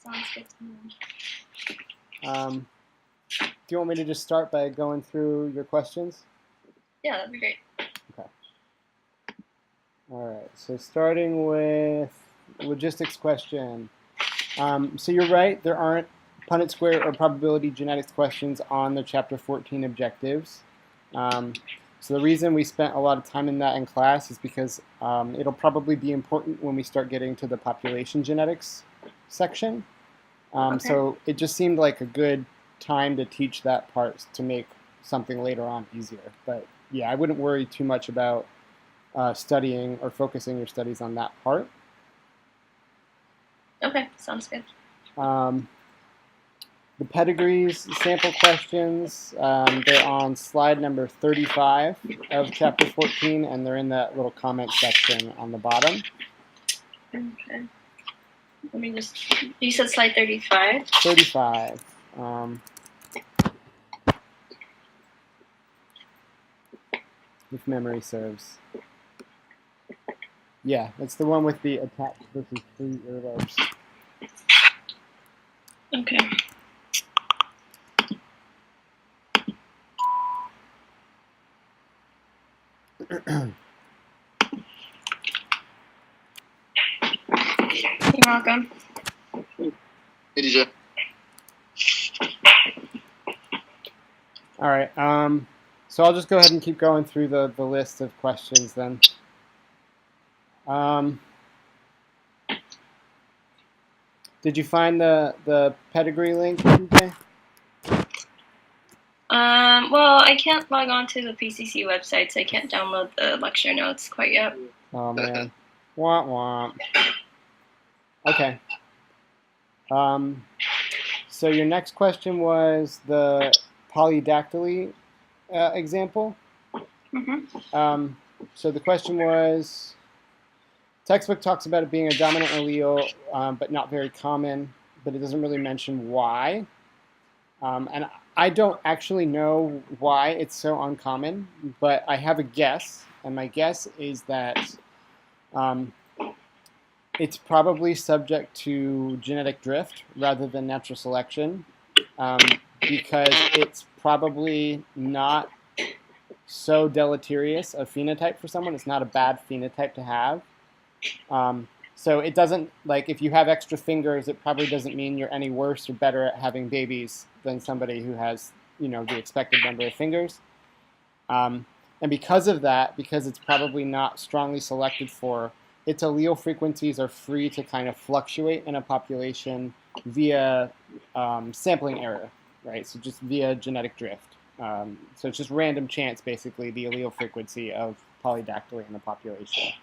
Sounds good to me. Do you want me to just start by going through your questions? Yeah, that'd be great. Okay. All right, so starting with logistics question. So you're right, there aren't Punnett square or probability genetics questions on the Chapter 14 objectives. So the reason we spent a lot of time in that in class is because it'll probably be important when we start getting to the population genetics section. Okay. So it just seemed like a good time to teach that part to make something later on easier. But yeah, I wouldn't worry too much about studying or focusing your studies on that part. Okay, sounds good. The pedigrees sample questions, they're on slide number 35 of chapter 14, and they're in that little comment section on the bottom. Okay. Let me just, you said slide 35? 35. If memory serves. Yeah, it's the one with the attached versus free earlobes. Okay. You're welcome. Hey, DJ. All right. So I'll just go ahead and keep going through the list of questions then. Did you find the pedigree link, DJ? Well, I can't log on to the PCC website, so I can't download the lecture notes quite yet. Oh, man. Womp womp. Okay. So your next question was the polydactyly example. Mm-hmm. So the question was, textbook talks about it being a dominant allele, but not very common, but it doesn't really mention why. And I don't actually know why it's so uncommon, but I have a guess, and my guess is that it's probably subject to genetic drift rather than natural selection, because it's probably not so deleterious a phenotype for someone. It's not a bad phenotype to have. So it doesn't, like, if you have extra fingers, it probably doesn't mean you're any worse or better at having babies than somebody who has, the expected number of fingers. And because of that, because it's probably not strongly selected for, its allele frequencies are free to kind of fluctuate in a population via sampling error, right? So just via genetic drift. So it's just random chance, basically, the allele frequency of polydactyly in the population.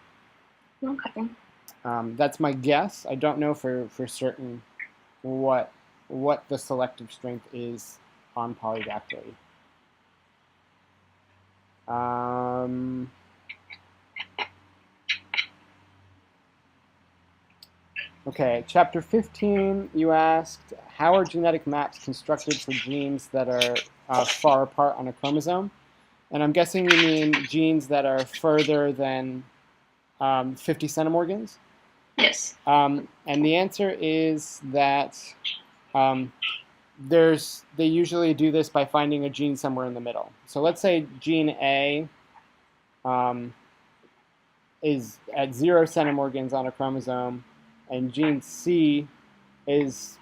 Okay. That's my guess. I don't know for certain what the selective strength is on polydactyly. Okay, chapter 15, you asked, how are genetic maps constructed for genes that are far apart on a chromosome? And I'm guessing you mean genes that are further than 50 centimorgans? Yes. And the answer is that they usually do this by finding a gene somewhere in the middle. So let's say gene A is at 0 centimorgans on a chromosome, and gene C is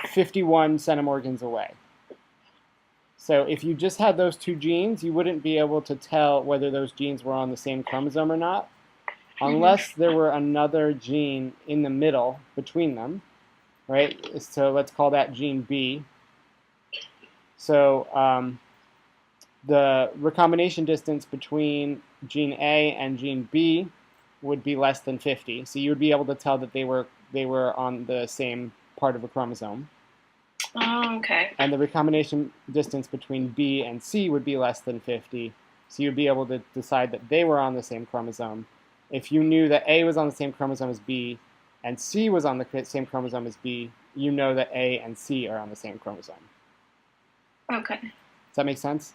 51 centimorgans away. So if you just had those two genes, you wouldn't be able to tell whether those genes were on the same chromosome or not, unless there were another gene in the middle between them, right? So let's call that gene B. So the recombination distance between gene A and gene B would be less than 50. So you would be able to tell that they were on the same part of a chromosome. Oh, okay. And the recombination distance between B and C would be less than 50. So you'd be able to decide that they were on the same chromosome. If you knew that A was on the same chromosome as B and C was on the same chromosome as B, you know that A and C are on the same chromosome. Okay. Does that make sense?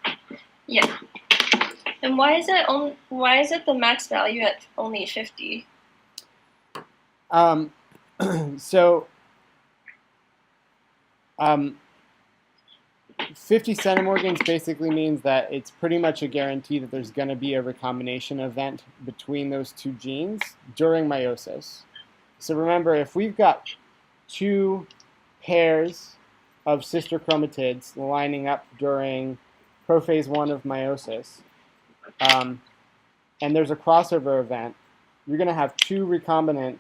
Yeah. And why is it the max value at only 50? So 50 centimorgans basically means that it's pretty much a guarantee that there's going to be a recombination event between those two genes during meiosis. So remember, if we've got two pairs of sister chromatids lining up during prophase 1 of meiosis, and there's a crossover event, you're going to have two recombinant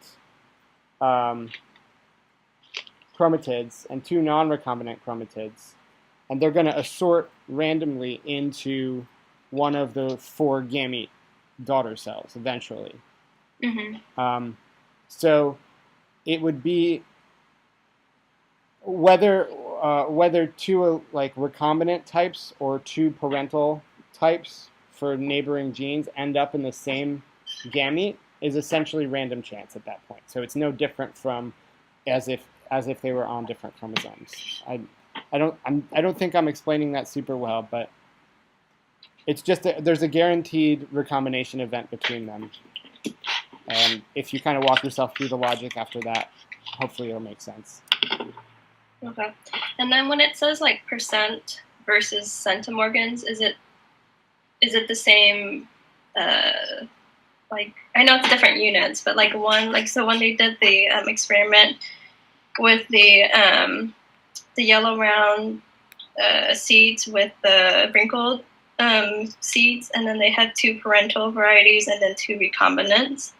chromatids and two non-recombinant chromatids, and they're going to assort randomly into one of the 4 gamete daughter cells eventually. Mm-hmm. So it would be whether two like recombinant types or two parental types for neighboring genes end up in the same gamete is essentially random chance at that point. So it's no different from as if they were on different chromosomes. I don't think I'm explaining that super well, but it's just there's a guaranteed recombination event between them. And if you kind of walk yourself through the logic after that, hopefully it'll make sense. Okay. And then when it says like percent versus centimorgans, is it the same? Like I know it's different units, but like so when they did the experiment with the yellow round seeds with the wrinkled seeds, and then they had 2 parental varieties and then 2 recombinants.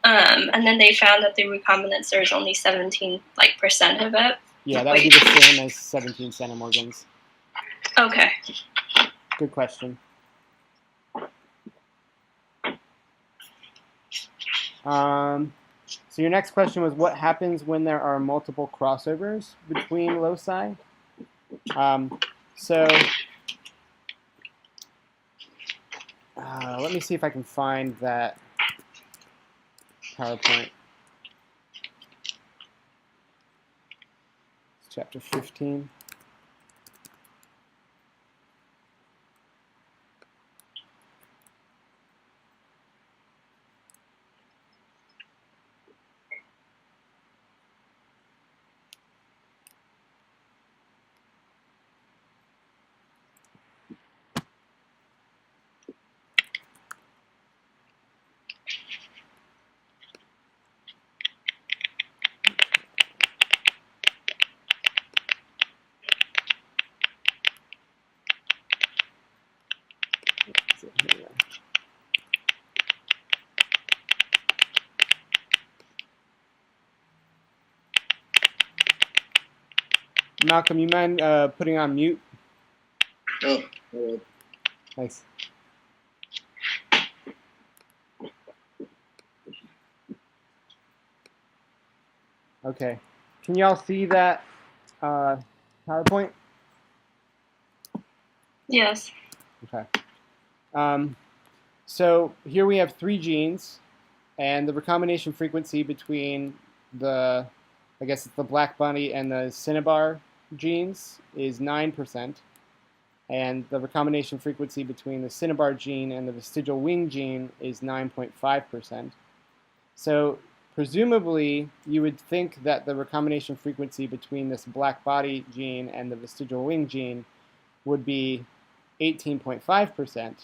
And then they found that the recombinants, there's only 17% of it. Yeah, that would be the same as 17 centimorgans. Okay. Good question. So your next question was what happens when there are multiple crossovers between loci? Let me see if I can find that PowerPoint. It's chapter 15. Malcolm, you mind putting on mute? Oh, all right. Thanks. Okay. Can y'all see that PowerPoint? Yes. Okay. So here we have 3 genes, and the recombination frequency between the, I guess it's the black bunny and the cinnabar genes is 9%, and the recombination frequency between the cinnabar gene and the vestigial wing gene is 9.5%. So presumably, you would think that the recombination frequency between this black body gene and the vestigial wing gene would be 18.5%.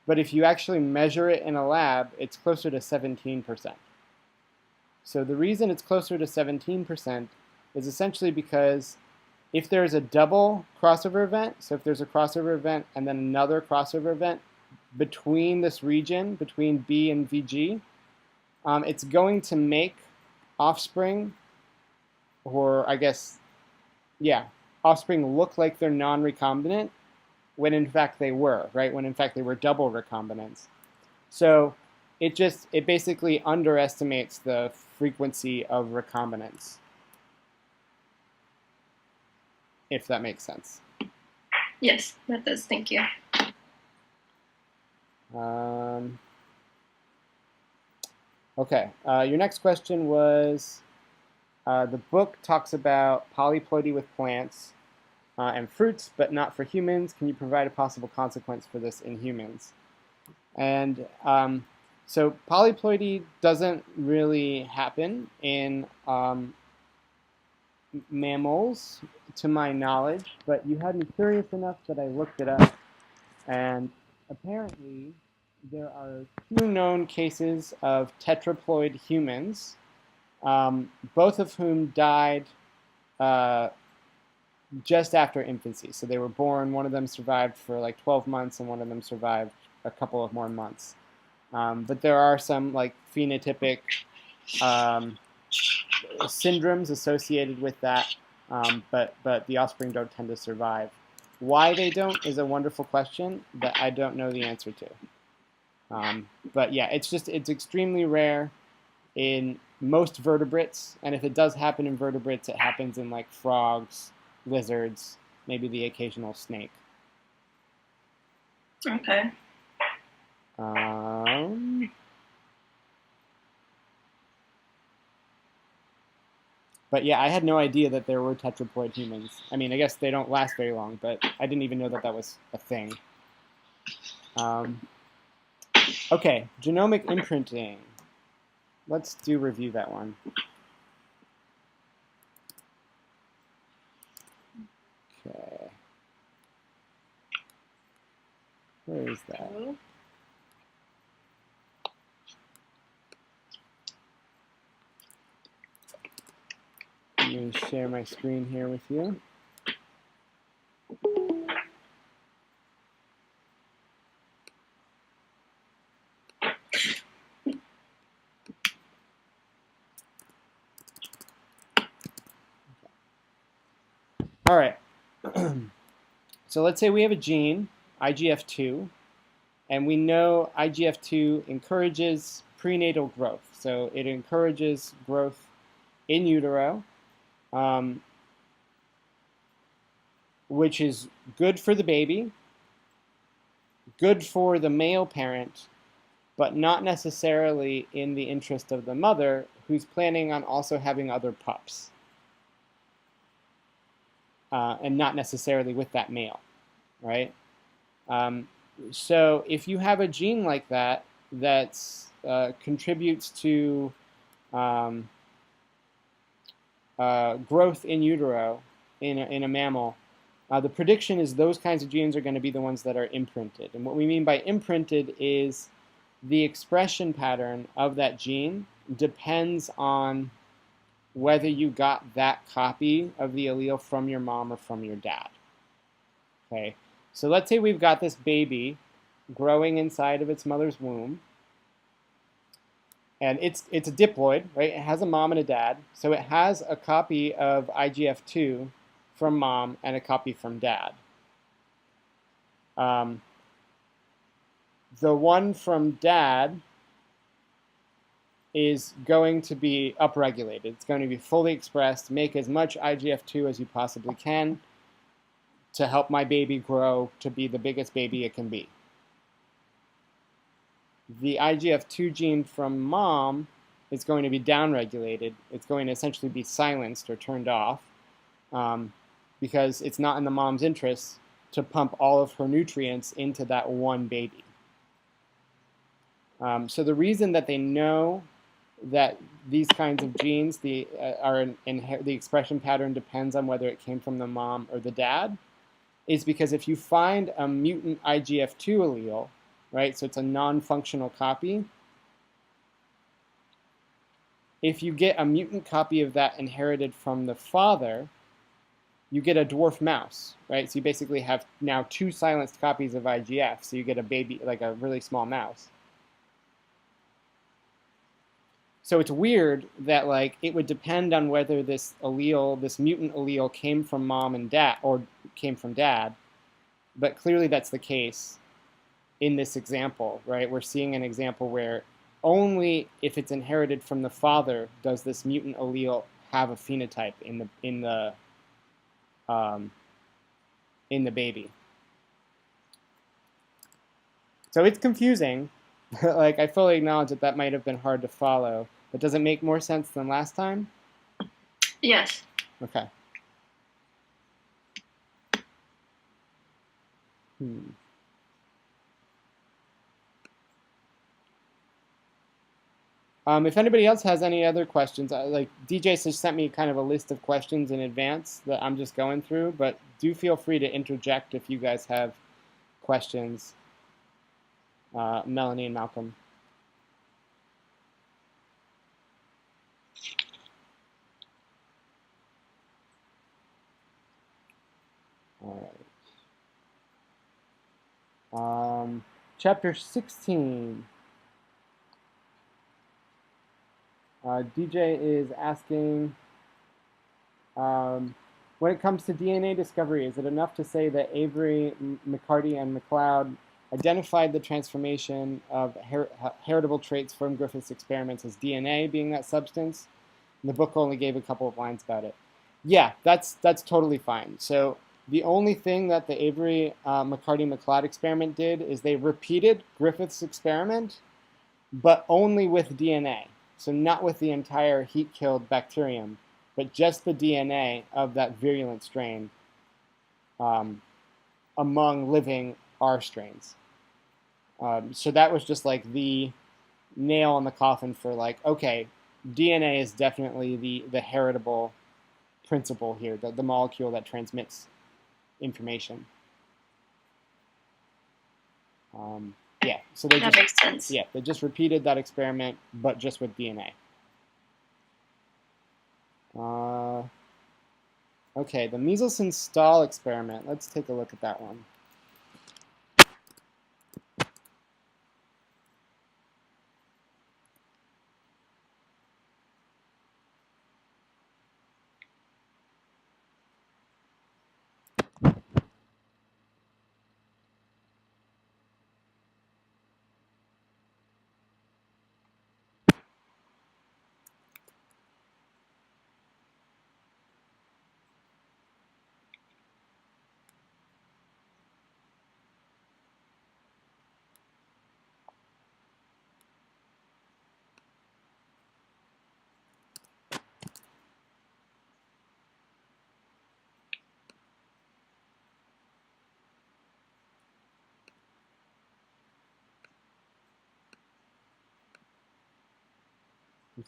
But if you actually measure it in a lab, it's closer to 17%. So the reason it's closer to 17% is essentially because if there's a double crossover event, so if there's a crossover event and then another crossover event between this region, between B and VG, it's going to make offspring, or I guess, yeah, offspring look like they're non-recombinant when in fact they were, right? When in fact they were double recombinants. So it basically underestimates the frequency of recombinants, if that makes sense. Yes, that does. Thank you. Okay, your next question was, the book talks about polyploidy with plants and fruits, but not for humans. Can you provide a possible consequence for this in humans? And so polyploidy doesn't really happen in mammals, to my knowledge, but you had me curious enough that I looked it up, and apparently there are 2 known cases of tetraploid humans, both of whom died just after infancy. So they were born, one of them survived for like 12 months, and one of them survived a couple of more months. But there are some like phenotypic syndromes associated with that, but the offspring don't tend to survive. Why they don't is a wonderful question that I don't know the answer to. But yeah, it's extremely rare in most vertebrates, and if it does happen in vertebrates, it happens in like frogs, lizards, maybe the occasional snake. Okay. But yeah, I had no idea that there were tetraploid humans. I mean, I guess they don't last very long, but I didn't even know that that was a thing. Okay, genomic imprinting. Let's review that one. Okay. Where is that? I'm going to share my screen here with you. All right. So let's say we have a gene, IGF2, and we know IGF2 encourages prenatal growth. So it encourages growth in utero, which is good for the baby, good for the male parent, but not necessarily in the interest of the mother, who's planning on also having other pups. And not necessarily with that male, right? So if you have a gene like that contributes to growth in utero in a mammal, the prediction is those kinds of genes are going to be the ones that are imprinted. And what we mean by imprinted is the expression pattern of that gene depends on whether you got that copy of the allele from your mom or from your dad. Okay, so let's say we've got this baby growing inside of its mother's womb, and it's a diploid, right? It has a mom and a dad, so it has a copy of IGF2 from mom and a copy from dad. The one from dad is going to be upregulated. It's going to be fully expressed. Make as much IGF2 as you possibly can to help my baby grow to be the biggest baby it can be. The IGF2 gene from mom is going to be downregulated. It's going to essentially be silenced or turned off because it's not in the mom's interest to pump all of her nutrients into that one baby. So the reason that they know that these kinds of genes, the expression pattern depends on whether it came from the mom or the dad, is because if you find a mutant IGF2 allele, right, so it's a non-functional copy, if you get a mutant copy of that inherited from the father, you get a dwarf mouse, right? So you basically have now 2 silenced copies of IGF, so you get a baby, like a really small mouse. So it's weird that like it would depend on whether this allele, this mutant allele, came from mom and dad or came from dad, but clearly that's the case in this example, right? We're seeing an example where only if it's inherited from the father does this mutant allele have a phenotype in the baby. So it's confusing. Like, I fully acknowledge that that might have been hard to follow, but does it make more sense than last time? Yes. Okay. If anybody else has any other questions, like DJ just sent me kind of a list of questions in advance that I'm just going through, but do feel free to interject if you guys have questions, Melanie and Malcolm. All right. Chapter 16. DJ is asking, when it comes to DNA discovery, is it enough to say that Avery, McCarty, and McLeod identified the transformation of heritable traits from Griffith's experiments as DNA being that substance? And the book only gave a couple of lines about it. Yeah, that's totally fine. So the only thing that the Avery, McCarty, McLeod experiment did is they repeated Griffith's experiment, but only with DNA. So not with the entire heat-killed bacterium, but just the DNA of that virulent strain among living R strains. So that was just like the nail in the coffin for like, okay, DNA is definitely the heritable principle here, the molecule that transmits information. Yeah, so that makes sense. Yeah, they just repeated that experiment, but just with DNA. Okay, the measles and stall experiment. Let's take a look at that one.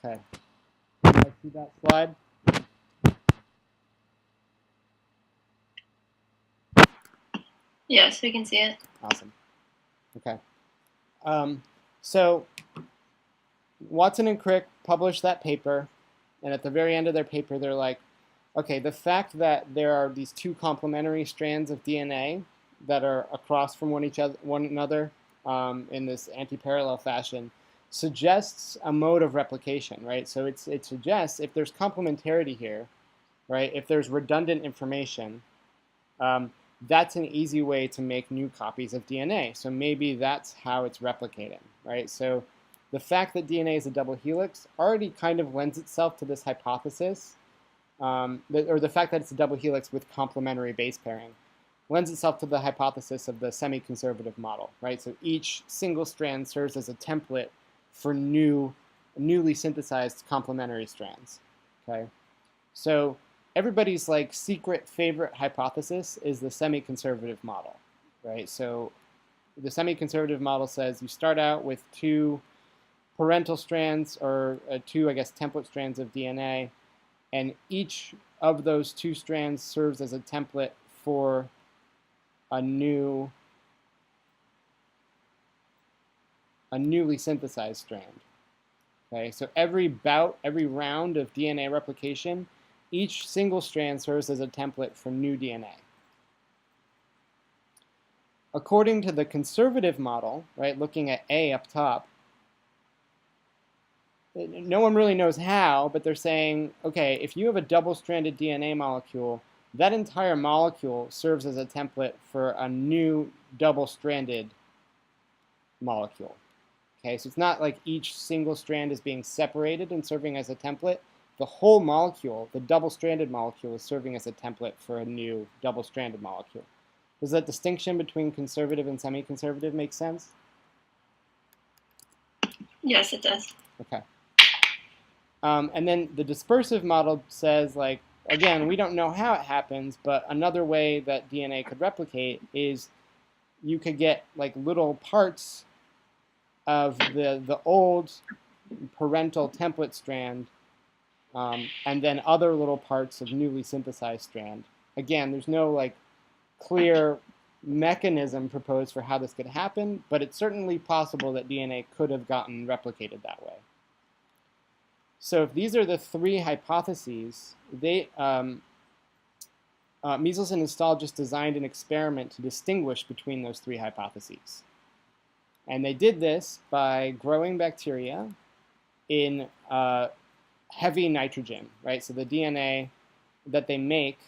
Okay. Can I see that slide? Yes, we can see it. Awesome. Okay. So Watson and Crick published that paper, and at the very end of their paper, they're like, okay, the fact that there are these two complementary strands of DNA that are across from one another in this anti-parallel fashion suggests a mode of replication, right? So it suggests if there's complementarity here, right? If there's redundant information, that's an easy way to make new copies of DNA. So maybe that's how it's replicating, right? So the fact that DNA is a double helix already kind of lends itself to this hypothesis, or the fact that it's a double helix with complementary base pairing lends itself to the hypothesis of the semi-conservative model, right? So each single strand serves as a template for newly synthesized complementary strands, okay? So everybody's like secret favorite hypothesis is the semi-conservative model, right? So the semi-conservative model says you start out with two parental strands, or two, I guess, template strands of DNA, and each of those two strands serves as a template for a newly synthesized strand. Okay, so every round of DNA replication, each single strand serves as a template for new DNA. According to the conservative model, right, looking at A up top, no one really knows how, but they're saying, okay, if you have a double-stranded DNA molecule, that entire molecule serves as a template for a new double-stranded molecule. Okay, so it's not like each single strand is being separated and serving as a template. The whole molecule, the double-stranded molecule, is serving as a template for a new double-stranded molecule. Does that distinction between conservative and semi-conservative make sense? Yes, it does. Okay. And then the dispersive model says, like, again, we don't know how it happens, but another way that DNA could replicate is you could get like little parts of the old parental template strand, and then other little parts of newly synthesized strand. Again, there's no like clear mechanism proposed for how this could happen, but it's certainly possible that DNA could have gotten replicated that way. So if these are the three hypotheses, Measles and Install just designed an experiment to distinguish between those three hypotheses. And they did this by growing bacteria in heavy nitrogen, right? So the DNA that they make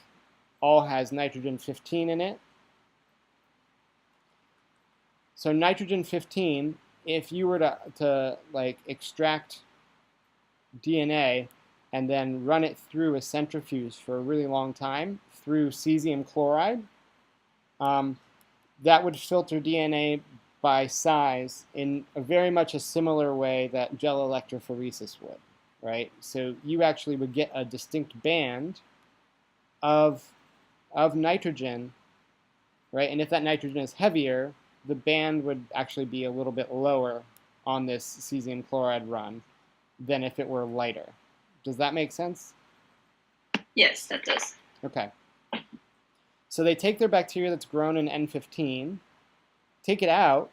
all has nitrogen 15 in it. So nitrogen 15, if you were to like extract DNA and then run it through a centrifuge for a really long time through cesium chloride, that would filter DNA by size in very much a similar way that gel electrophoresis would, right? So you actually would get a distinct band of nitrogen, right? And if that nitrogen is heavier, the band would actually be a little bit lower on this cesium chloride run than if it were lighter. Does that make sense? Yes, that does. Okay. So they take their bacteria that's grown in N15, take it out,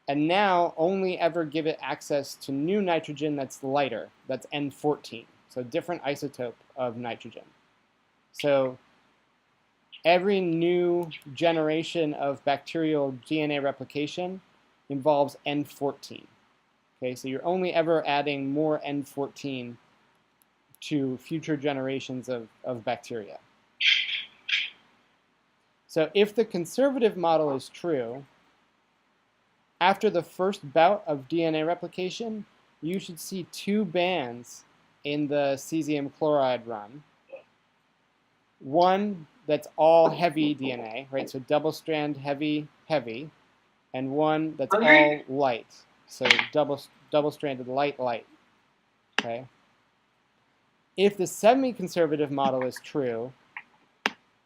and now only ever give it access to new nitrogen that's lighter, that's N14, so different isotope of nitrogen. So every new generation of bacterial DNA replication involves N14. Okay, so you're only ever adding more N14 to future generations of bacteria. So if the conservative model is true, after the first bout of DNA replication, you should see two bands in the cesium chloride run. One that's all heavy DNA, right? So double-strand heavy, heavy, and one that's all light. So double-stranded light, light. Okay. If the semi-conservative model is true,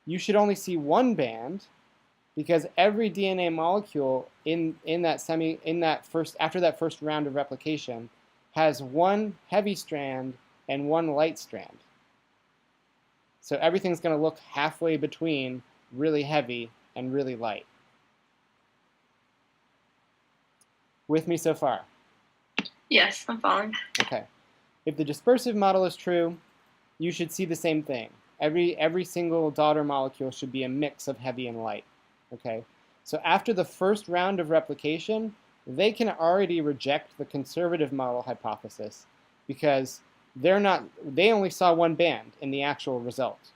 you should only see one band, because every DNA molecule after that first round of replication has one heavy strand and one light strand. So everything's going to look halfway between really heavy and really light. With me so far? Yes, I'm following. Okay. If the dispersive model is true, you should see the same thing. Every single daughter molecule should be a mix of heavy and light. Okay. So after the first round of replication, they can already reject the conservative model hypothesis because they only saw one band in the actual result.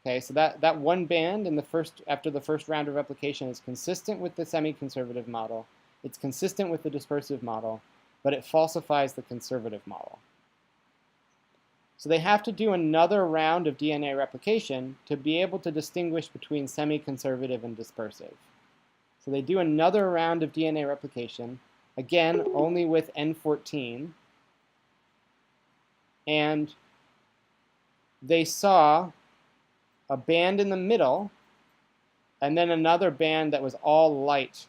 Okay, so that one band after the first round of replication is consistent with the semi-conservative model. It's consistent with the dispersive model, but it falsifies the conservative model. So they have to do another round of DNA replication to be able to distinguish between semi-conservative and dispersive. So they do another round of DNA replication, again, only with N14, and they saw a band in the middle, and then another band that was all light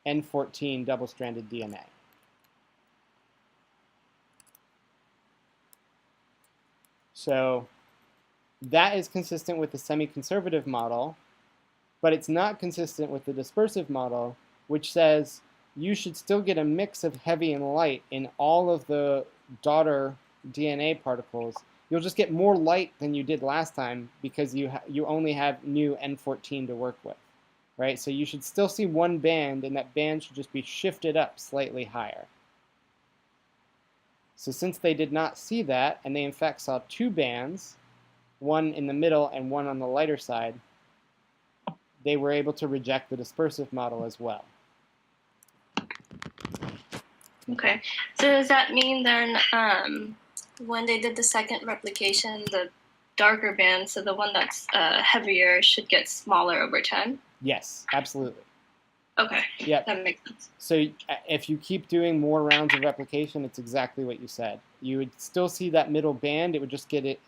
N14 double-stranded DNA. So that is consistent with the semi-conservative model, but it's not consistent with the dispersive model, which says you should still get a mix of heavy and light in all of the daughter DNA particles. You'll just get more light than you did last time because you only have new N14 to work with, right? So you should still see one band, and that band should just be shifted up slightly higher. So since they did not see that, and they in fact saw two bands, one in the middle and one on the lighter side, they were able to reject the dispersive model as well. Okay, so does that mean then when they did the second replication, the darker band, so the one that's heavier, should get smaller over time? Yes, absolutely. Okay, yep. That makes sense. So if you keep doing more rounds of replication, it's exactly what you said. You would still see that middle band. It would just get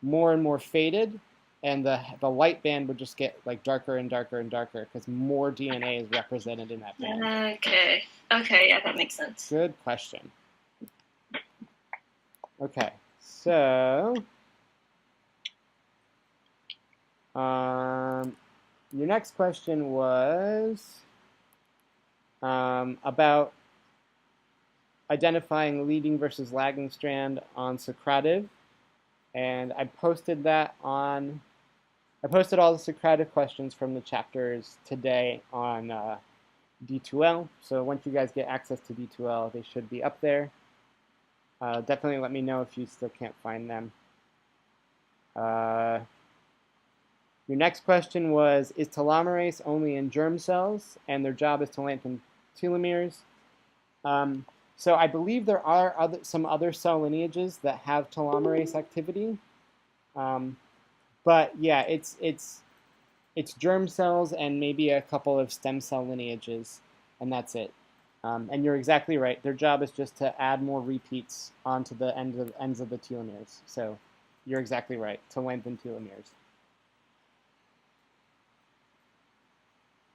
more and more faded, and the light band would just get like darker and darker and darker because more DNA is represented in that band. Okay, yeah, that makes sense. Good question. Okay, so your next question was about identifying leading versus lagging strand on Socrative, and I posted all the Socrative questions from the chapters today on D2L. So once you guys get access to D2L, they should be up there. Definitely let me know if you still can't find them. Your next question was, is telomerase only in germ cells, and their job is to lengthen telomeres? So I believe there are some other cell lineages that have telomerase activity. But yeah, it's germ cells and maybe a couple of stem cell lineages, and that's it. And you're exactly right. Their job is just to add more repeats onto the ends of the telomeres. So you're exactly right, to lengthen telomeres.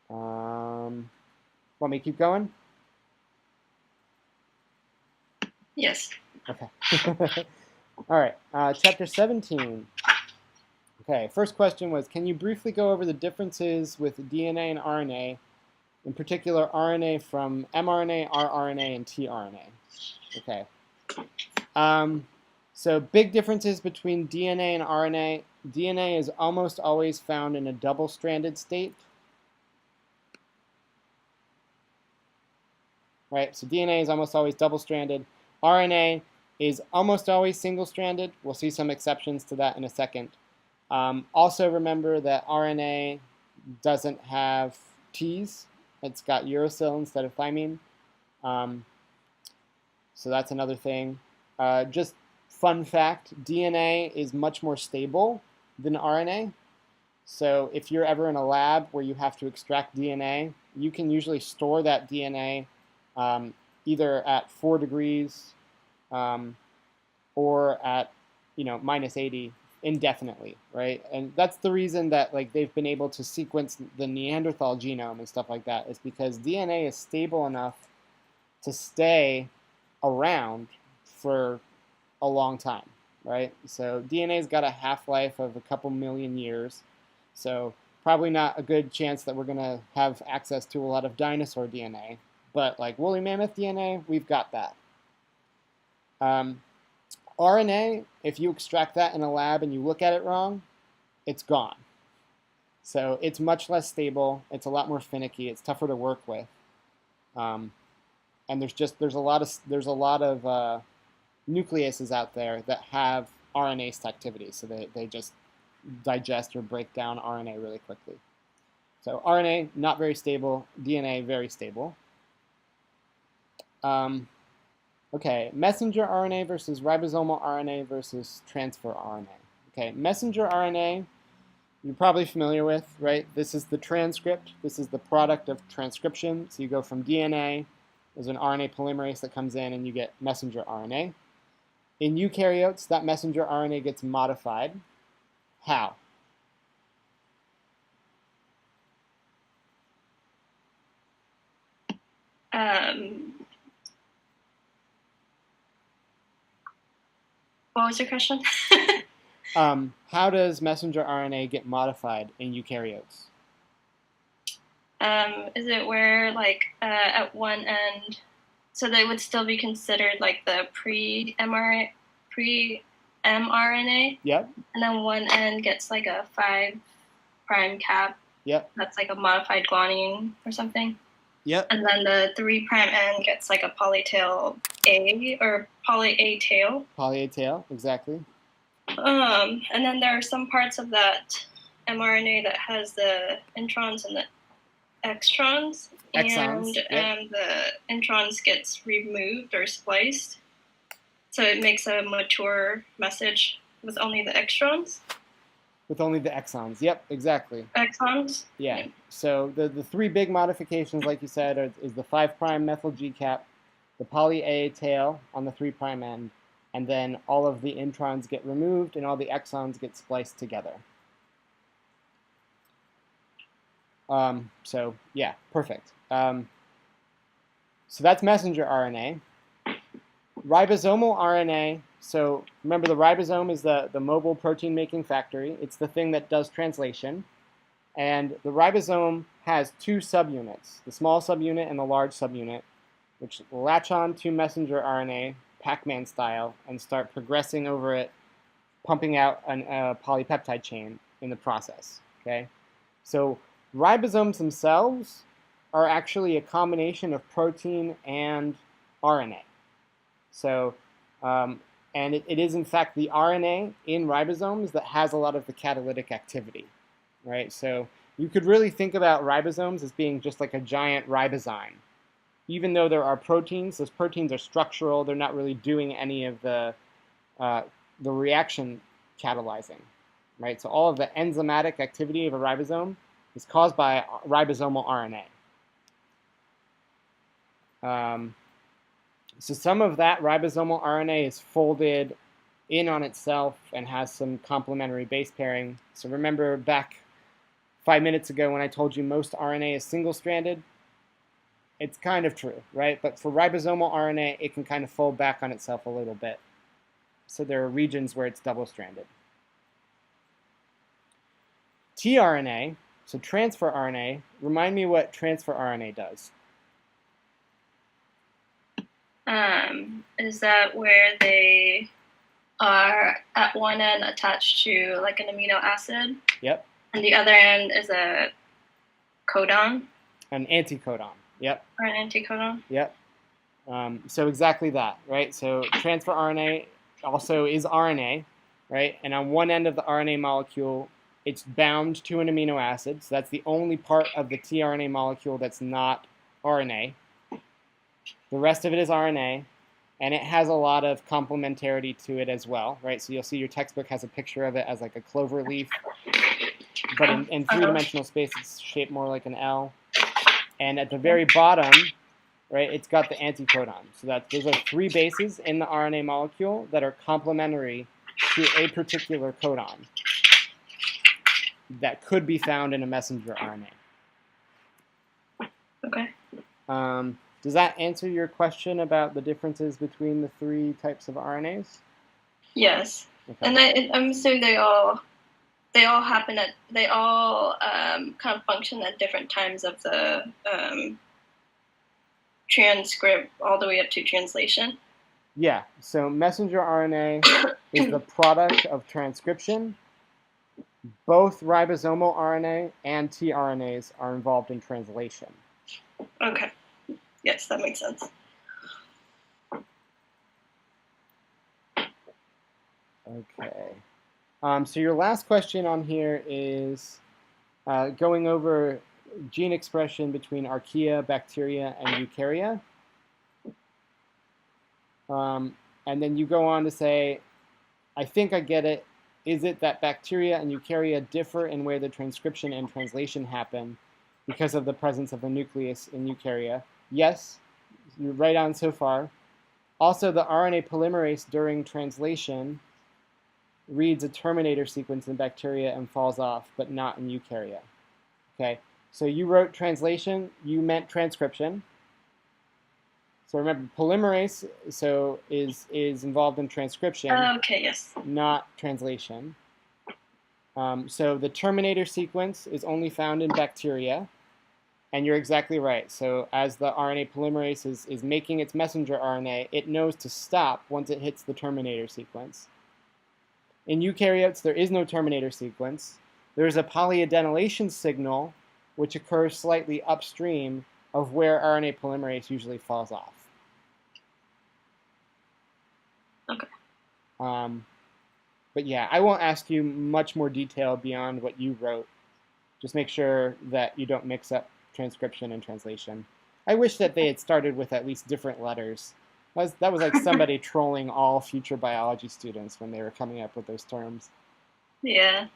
Want me to keep going? Yes. Okay. All right. Chapter 17. Okay. First question was, can you briefly go over the differences with DNA and RNA, in particular RNA from mRNA, rRNA, and tRNA? Okay. So big differences between DNA and RNA. DNA is almost always found in a double-stranded state. Right? So DNA is almost always double-stranded. RNA is almost always single-stranded. We'll see some exceptions to that in a second. Also remember that RNA doesn't have T's. It's got uracil instead of thymine. So that's another thing. Just fun fact, DNA is much more stable than RNA. So if you're ever in a lab where you have to extract DNA, you can usually store that DNA either at 4 degrees or at -80 indefinitely, right? And that's the reason that they've been able to sequence the Neanderthal genome and stuff like that, is because DNA is stable enough to stay around for a long time, right? So DNA's got a half-life of a couple million years, so probably not a good chance that we're going to have access to a lot of dinosaur DNA. But like woolly mammoth DNA, we've got that. RNA, if you extract that in a lab and you look at it wrong, it's gone. So it's much less stable. It's a lot more finicky. It's tougher to work with. And there's a lot of nucleases out there that have RNase activity, so they just digest or break down RNA really quickly. So RNA, not very stable. DNA, very stable. Okay, messenger RNA versus ribosomal RNA versus transfer RNA. Okay, messenger RNA, you're probably familiar with, right? This is the transcript. This is the product of transcription. So you go from DNA, there's an RNA polymerase that comes in, and you get messenger RNA. In eukaryotes, that messenger RNA gets modified. How? What was your question? How does messenger RNA get modified in eukaryotes? Is it where at one end, so they would still be considered like the pre-mRNA, Yep. and then one end gets like a 5' cap. Yep. That's like a modified guanine or something. Yep. And then the 3' end gets like a polytail A or poly A tail. Poly A tail, exactly. And then there are some parts of that mRNA that has the introns and the extrons. Exons, and the introns gets removed or spliced. So it makes a mature message with only the extrons. With only the exons. Yep, exactly. Exons? Yeah. So the 3 big modifications, like you said, is the 5' methyl G cap, the poly A tail on the 3' end, and then all of the introns get removed and all the exons get spliced together. So yeah, perfect. So that's messenger RNA. Ribosomal RNA So remember, the ribosome is the mobile protein-making factory. It's the thing that does translation. And the ribosome has two subunits, the small subunit and the large subunit, which latch on to messenger RNA, Pac-Man style, and start progressing over it, pumping out a polypeptide chain in the process. Okay? So ribosomes themselves are actually a combination of protein and RNA. So, and it is in fact the RNA in ribosomes that has a lot of the catalytic activity, right? So you could really think about ribosomes as being just like a giant ribozyme. Even though there are proteins, those proteins are structural. They're not really doing any of the reaction catalyzing, right? So all of the enzymatic activity of a ribosome is caused by ribosomal RNA. So some of that ribosomal RNA is folded in on itself and has some complementary base pairing. So remember back 5 minutes ago when I told you most RNA is single-stranded? It's kind of true, right? But for ribosomal RNA, it can kind of fold back on itself a little bit. So there are regions where it's double-stranded. tRNA, so transfer RNA, remind me what transfer RNA does. Is that where they are at one end attached to like an amino acid? Yep. And the other end is a codon? An anticodon, yep. Or an anticodon? Yep. So exactly that, right? So transfer RNA also is RNA, right? And on one end of the RNA molecule, it's bound to an amino acid. So that's the only part of the tRNA molecule that's not RNA. The rest of it is RNA, and it has a lot of complementarity to it as well, right? So you'll see your textbook has a picture of it as like a clover leaf, but in three-dimensional space, it's shaped more like an L. And at the very bottom, right, it's got the anticodon. So those are three bases in the RNA molecule that are complementary to a particular codon that could be found in a messenger RNA. Okay. Does that answer your question about the differences between the three types of RNAs? Yes. Okay. And I'm assuming they all happen at, they all kind of function at different times of the transcript all the way up to translation. Yeah, so messenger RNA is the product of transcription. Both ribosomal RNA and tRNAs are involved in translation. Okay. Yes, that makes sense. Okay. So your last question on here is going over gene expression between Archaea, bacteria, and Eukarya. And then you go on to say, I think I get it. Is it that bacteria and Eukarya differ in where the transcription and translation happen because of the presence of the nucleus in Eukarya? Yes, you're right on so far. Also, the RNA polymerase during translation reads a terminator sequence in bacteria and falls off, but not in Eukarya. Okay, so you wrote translation, you meant transcription. So remember, polymerase is involved in transcription. Okay, yes. Not translation. So the terminator sequence is only found in bacteria, and you're exactly right. So as the RNA polymerase is making its messenger RNA, it knows to stop once it hits the terminator sequence. In eukaryotes, there is no terminator sequence. There's a polyadenylation signal, which occurs slightly upstream of where RNA polymerase usually falls off. Okay. But yeah, I won't ask you much more detail beyond what you wrote. Just make sure that you don't mix up transcription and translation. I wish that they had started with at least different letters. That was like somebody trolling all future biology students when they were coming up with those terms. Yeah.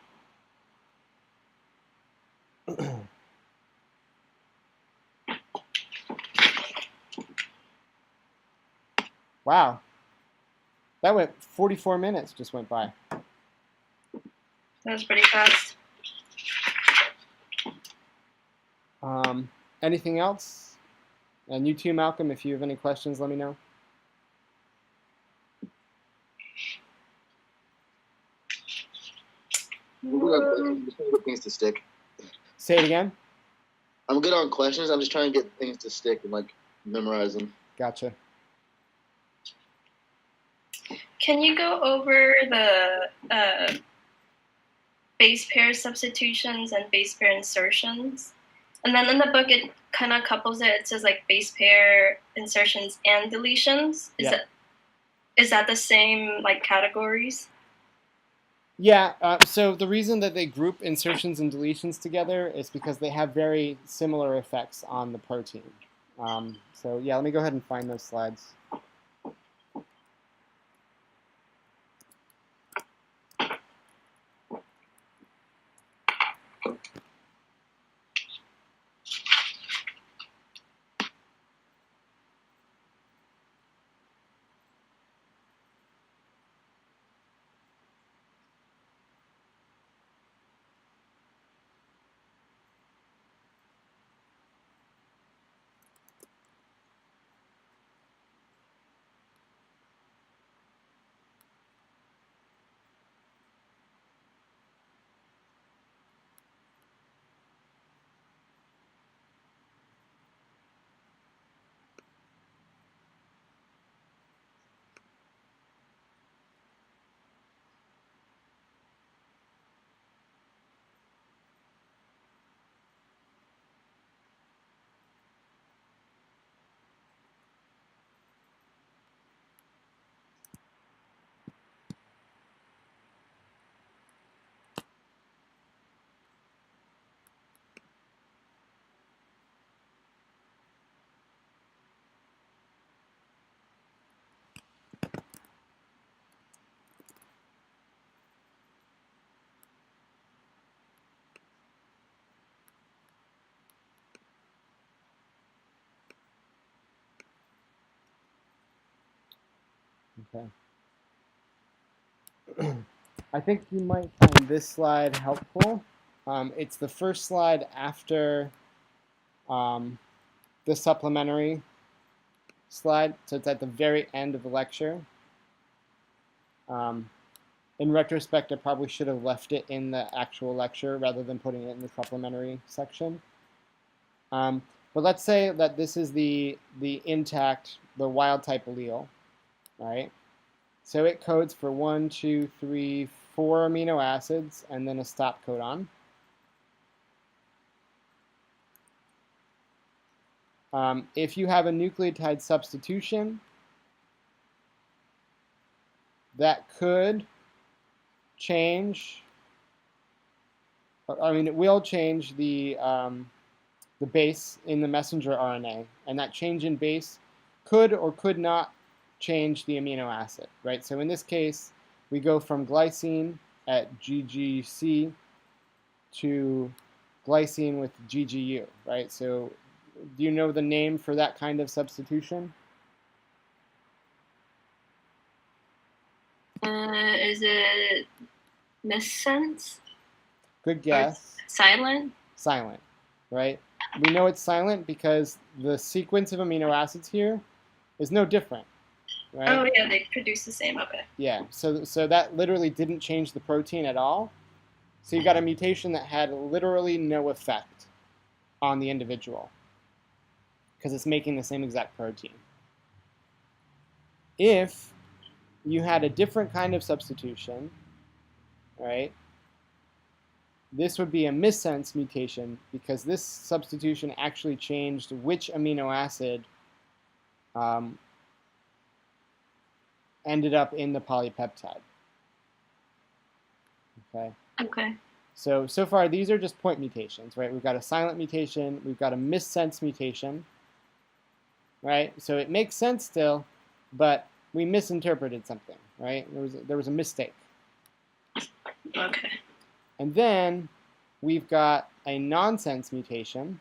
Wow. That went 44 minutes just went by. That was pretty fast. Anything else? And you too, Malcolm, if you have any questions, let me know. I'm good on questions. I'm just trying to get things to stick. Say it again. I'm good on questions. I'm just trying to get things to stick and like memorize them. Gotcha. Can you go over the base pair substitutions and base pair insertions? And then in the book, it kind of couples it. It says like base pair insertions and deletions. Is that the same like categories? Yeah, so the reason that they group insertions and deletions together is because they have very similar effects on the protein. So yeah, let me go ahead and find those slides. Okay. I think you might find this slide helpful. It's the first slide after the supplementary slide, so it's at the very end of the lecture. In retrospect, I probably should have left it in the actual lecture rather than putting it in the supplementary section. But let's say that this is the intact, the wild type allele, right? So it codes for 1, 2, 3, 4 amino acids and then a stop codon. If you have a nucleotide substitution, that could change, I mean, it will change the base in the messenger RNA, and that change in base could or could not change the amino acid, right? So in this case, we go from glycine at GGC to glycine with GGU, right? So do you know the name for that kind of substitution? Is it missense? Good guess. Silent? Silent, right? We know it's silent because the sequence of amino acids here is no different, right? Oh yeah, they produce the same. Okay. Yeah, so that literally didn't change the protein at all. So you got a mutation that had literally no effect on the individual because it's making the same exact protein. If you had a different kind of substitution, right, this would be a missense mutation because this substitution actually changed which amino acid ended up in the polypeptide. Okay. Okay. So far, these are just point mutations, right? We've got a silent mutation. We've got a missense mutation, right? So it makes sense still, but we misinterpreted something, right? There was a mistake. Okay. And then we've got a nonsense mutation.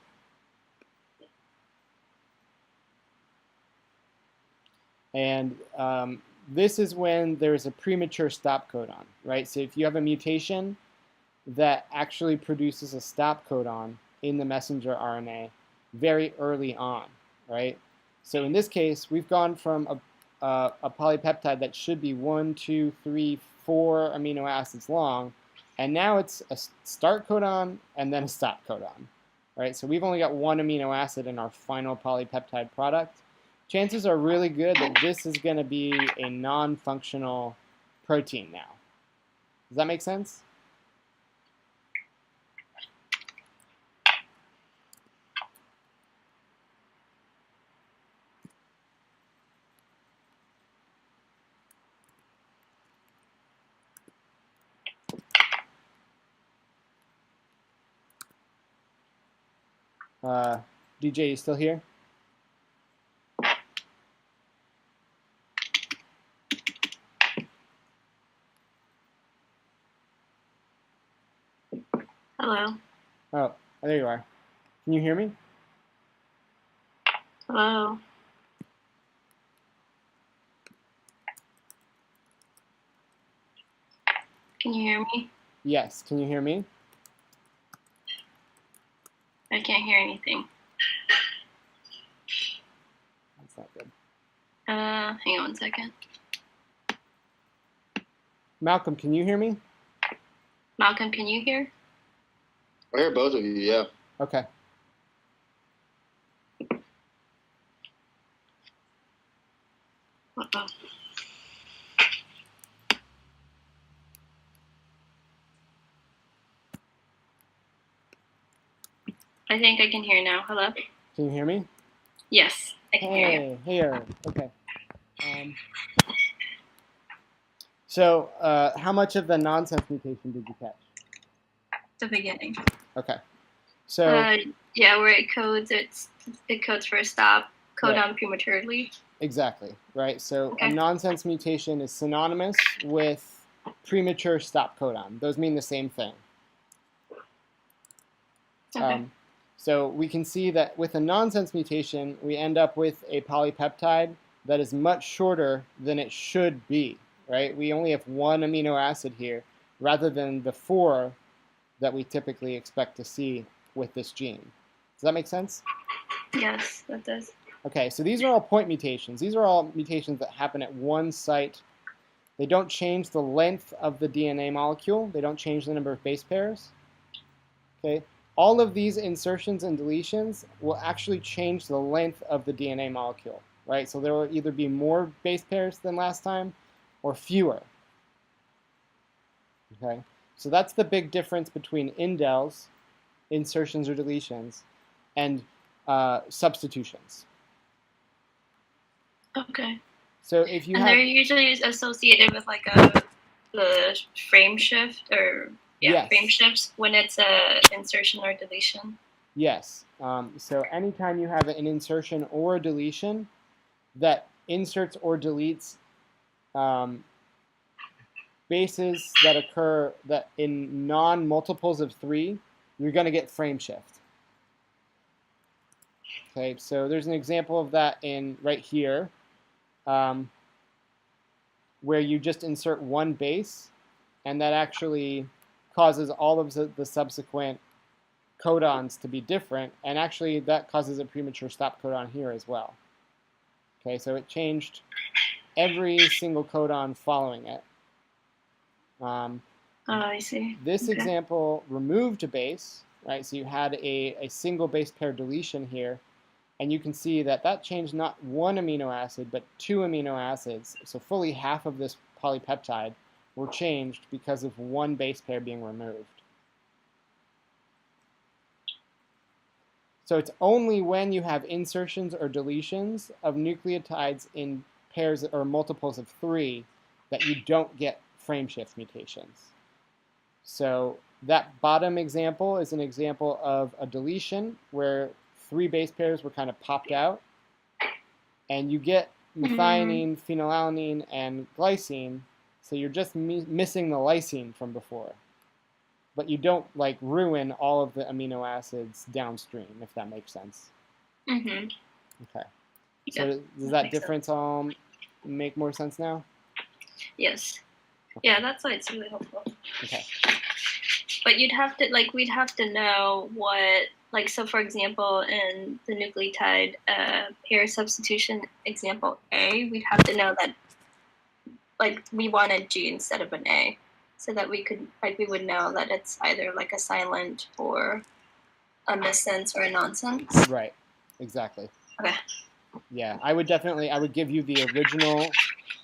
And this is when there's a premature stop codon, right? So if you have a mutation that actually produces a stop codon in the messenger RNA very early on, right? So in this case, we've gone from a polypeptide that should be 1, 2, 3, 4 amino acids long And now it's a start codon and then a stop codon. Right? So we've only got one amino acid in our final polypeptide product. Chances are really good that this is going to be a non-functional protein now. Does that make sense? DJ, you still here? Hello. Oh, there you are. Can you hear me? Hello. Can you hear me? Yes. Can you hear me? I can't hear anything. That's not good. Hang on 1 second. Malcolm, can you hear me? Malcolm, can you hear? I hear both of you, yeah. Okay. Uh-oh. I think I can hear now. Hello? Can you hear me? Yes, I can hear you. Here. Okay. So, how much of the nonsense mutation did you catch? The beginning. Okay. So yeah, where it codes for a stop codon right. Prematurely. Exactly, right? So Okay. a nonsense mutation is synonymous with premature stop codon. Those mean the same thing. Okay. So we can see that with a nonsense mutation, we end up with a polypeptide that is much shorter than it should be, right? We only have one amino acid here rather than the 4 that we typically expect to see with this gene. Does that make sense? Yes, that does. Okay, so these are all point mutations. These are all mutations that happen at one site. They don't change the length of the DNA molecule. They don't change the number of base pairs. Okay, all of these insertions and deletions will actually change the length of the DNA molecule, right? So there will either be more base pairs than last time or fewer. Okay, so that's the big difference between indels, insertions or deletions, and substitutions. Okay. So if you and have, they're usually associated with like the frame shift or yes. frame shifts when it's a insertion or deletion. Yes. So anytime you have an insertion or a deletion that inserts or deletes bases that occur that in non-multiples of 3, you're going to get frame shift. Okay, so there's an example of that in right here, where you just insert one base, and that actually causes all of the subsequent codons to be different, and actually that causes a premature stop codon here as well. Okay, so it changed every single codon following it. I see. This example removed a base, right? So you had a single base pair deletion here, and you can see that that changed not one amino acid, but 2 amino acids. So fully half of this polypeptide were changed because of one base pair being removed. So it's only when you have insertions or deletions of nucleotides in pairs or multiples of 3 that you don't get frame shift mutations. So that bottom example is an example of a deletion where 3 base pairs were kind of popped out, and you get methionine, phenylalanine, and glycine, so you're just missing the lysine from before. But you don't like ruin all of the amino acids downstream, if that makes sense. Mm-hmm. Okay. So does that difference all make more sense now? Yes. Okay. Yeah, that's why it's really helpful. Okay. But we'd have to know what, like, so for example, in the nucleotide pair substitution example A, we'd have to know that, like, we want a G instead of an A. so that we could, like, we would know that it's either like a silent or a missense or a nonsense. Right. Exactly. Okay. Yeah, I would give you the original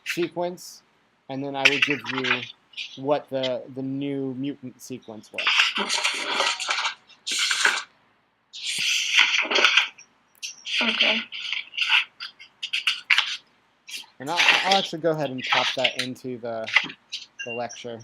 sequence, and then I would give you what the new mutant sequence was. Okay. And I'll actually go ahead and pop that into the lecture.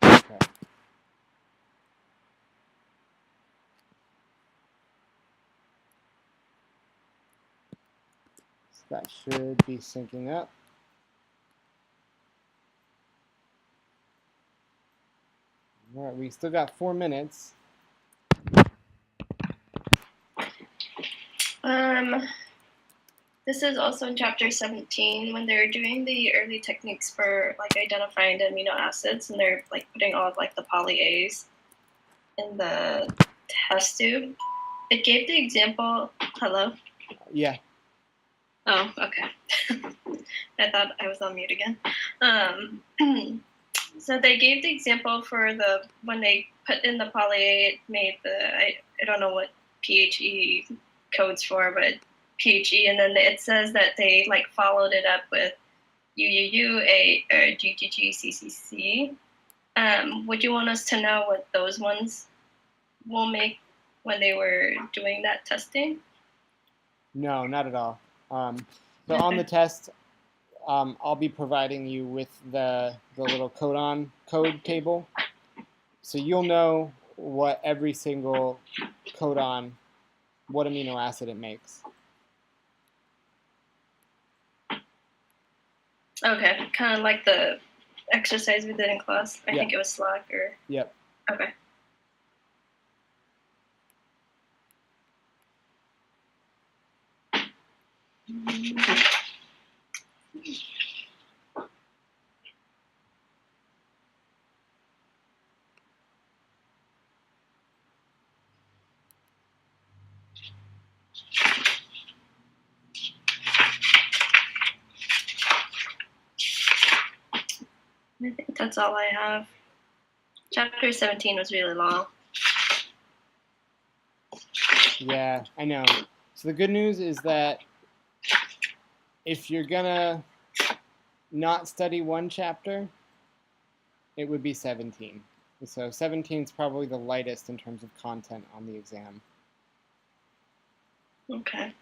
Okay. So that should be syncing up. All right, we still got 4 minutes. This is also in chapter 17 when they're doing the early techniques for like identifying the amino acids, and they're like putting all of like the poly A's in the test tube. It gave the example. Hello? Yeah. Oh, okay. I thought I was on mute again. So they gave the example for when they put in the poly A, it made I don't know what PHE codes for, but PHE, and then it says that they like followed it up with UUU, A, or GGG, CCC. Would you want us to know what those ones will make when they were doing that testing? No, not at all. So on the test, I'll be providing you with the little codon code table. So you'll know what every single codon, what amino acid it makes. Okay, kind of like the exercise we did in class. I Yep. think it was Slack or. Yep. Okay. I think that's all I have. Chapter 17 was really long. Yeah, I know. So the good news is that if you're gonna not study one chapter, it would be 17. So 17 is probably the lightest in terms of content on the exam. Okay.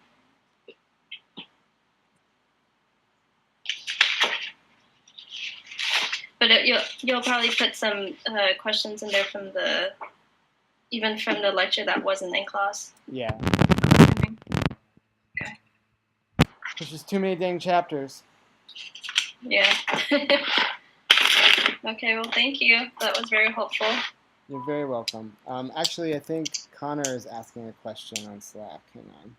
But you'll probably put some questions in there from even from the lecture that wasn't in class. Yeah. Okay. There's just too many dang chapters. Yeah. Okay, well, thank you. That was very helpful. You're very welcome. Actually, I think Connor is asking a question on Slack. Hang on.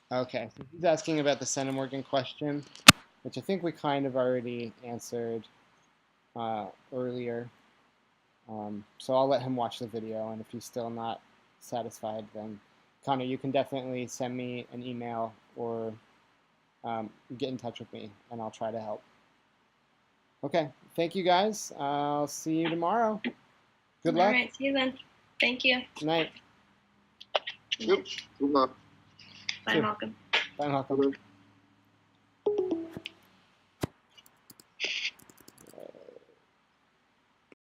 Okay, so he's asking about the centimorgan question, which I think we kind of already answered earlier. So I'll let him watch the video, and if he's still not satisfied, then Connor, you can definitely send me an email or get in touch with me, and I'll try to help. Okay, thank you guys. I'll see you tomorrow. Good luck. All right, see you then. Thank you. Night. Yep. Good luck. Bye, Sure. Malcolm. Bye, Malcolm.